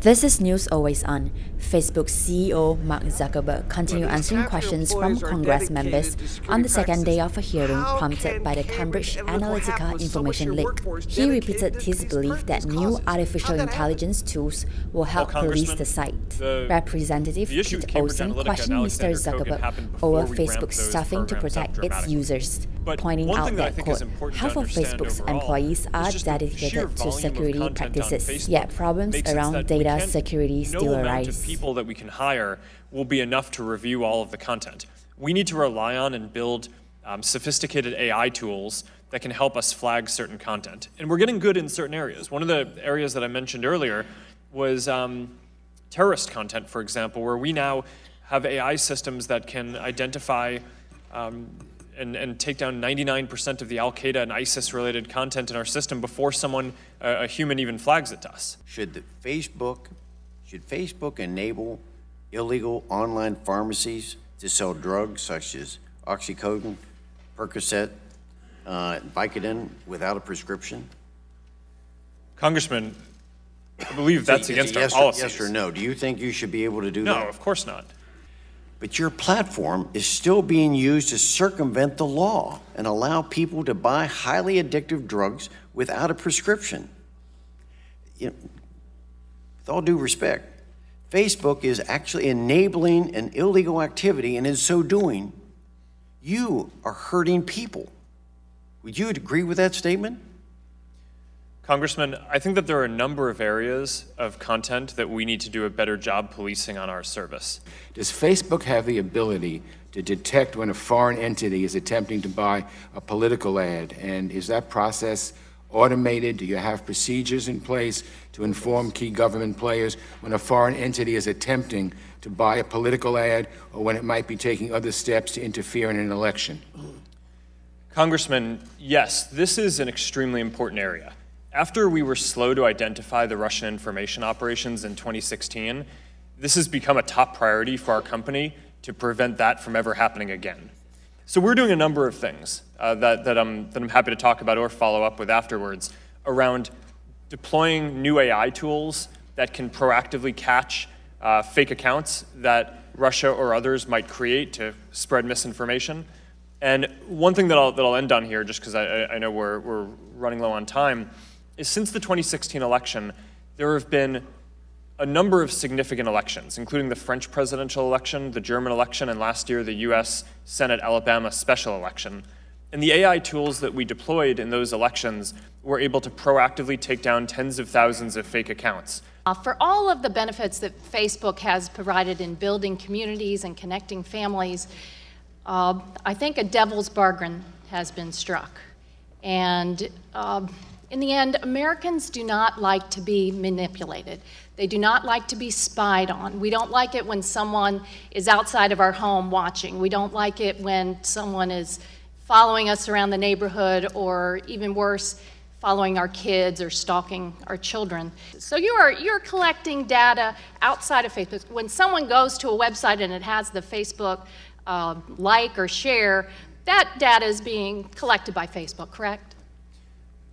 This is News Always On. Facebook CEO Mark Zuckerberg continued answering questions from Congress members on the second day of a hearing prompted by the Cambridge Analytica information leak. He repeated his belief that new artificial intelligence tools will help police the site. Representative Pete Olson questioned Mr. Zuckerberg over Facebook's staffing to protect its users, pointing out that, quote, half of Facebook's employees are dedicated to security practices, yet problems around data security still arise. People that we can hire will be enough to review all of the content. We need to rely on and build sophisticated AI tools that can help us flag certain content. And we're getting good in certain areas. One of the areas that I mentioned earlier was terrorist content, for example, where we now have AI systems that can identify and take down 99% of the Al-Qaeda and ISIS-related content in our system before someone, a human, even flags it to us. Should Facebook enable illegal online pharmacies to sell drugs such as oxycodone, Percocet, Vicodin without a prescription? Congressman, I believe that's against our policies. Yes or no? Do you think you should be able to do that? No, of course not. But your platform is still being used to circumvent the law and allow people to buy highly addictive drugs without a prescription. You know, with all due respect, Facebook is actually enabling an illegal activity, and in so doing, you are hurting people. Would you agree with that statement? Congressman, I think that there are a number of areas of content that we need to do a better job policing on our service. Does Facebook have the ability to detect when a foreign entity is attempting to buy a political ad? And is that process automated? Do you have procedures in place to inform key government players when a foreign entity is attempting to buy a political ad or when it might be taking other steps to interfere in an election? Congressman, yes, this is an extremely important area. After we were slow to identify the Russian information operations in 2016, this has become a top priority for our company to prevent that from ever happening again. So we're doing a number of things that I'm happy to talk about or follow up with afterwards around deploying new AI tools that can proactively catch fake accounts that Russia or others might create to spread misinformation. And one thing that I'll end on here, just because I know we're running low on time, is since the 2016 election, there have been a number of significant elections, including the French presidential election, the German election, and last year the US Senate Alabama special election. And the AI tools that we deployed in those elections were able to proactively take down tens of thousands of fake accounts. For all of the benefits that Facebook has provided in building communities and connecting families, I think a devil's bargain has been struck. And in the end, Americans do not like to be manipulated. They do not like to be spied on. We don't like it when someone is outside of our home watching. We don't like it when someone is following us around the neighborhood, or even worse, following our kids or stalking our children. So you're collecting data outside of Facebook. When someone goes to a website and it has the Facebook like or share, that data is being collected by Facebook, correct?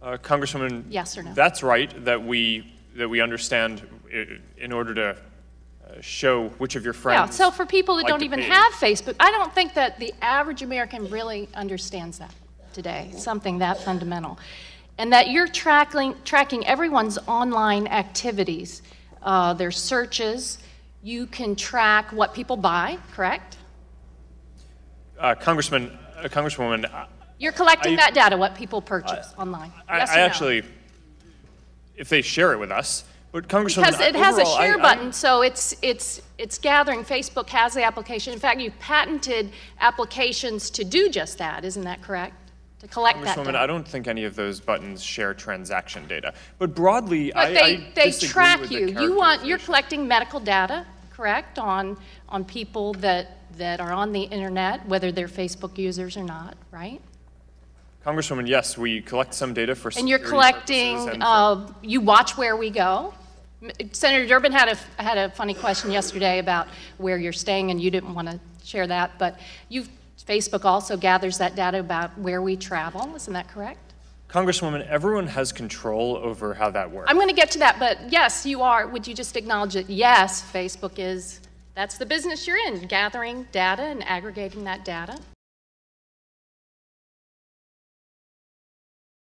Congresswoman, yes or no? That's right, that we understand in order to show which of your friends. Yeah, so for people that don't even have Facebook, I don't think that the average American really understands that today, something that fundamental. And that you're tracking everyone's online activities, their searches. You can track what people buy, correct? Congresswoman, you're collecting that data, what people purchase online. Yes or no? Actually, if they share it with us, but Congresswoman, because it has a share button, so it's gathering. Facebook has the application. In fact, you patented applications to do just that. Isn't that correct? To collect that data. I don't think any of those buttons share transaction data. But broadly, but they track you. You're collecting medical data, correct, on people that are on the internet, whether they're Facebook users or not, right? Congresswoman, yes, we collect some data for security purposes. And you're collecting, you watch where we go. Senator Durbin had a funny question yesterday about where you're staying, and you didn't want to share that, but Facebook also gathers that data about where we travel. Isn't that correct? Congresswoman, everyone has control over how that works. I'm going to get to that, but yes, you are. Would you just acknowledge that, yes, Facebook is, that's the business you're in, gathering data and aggregating that data?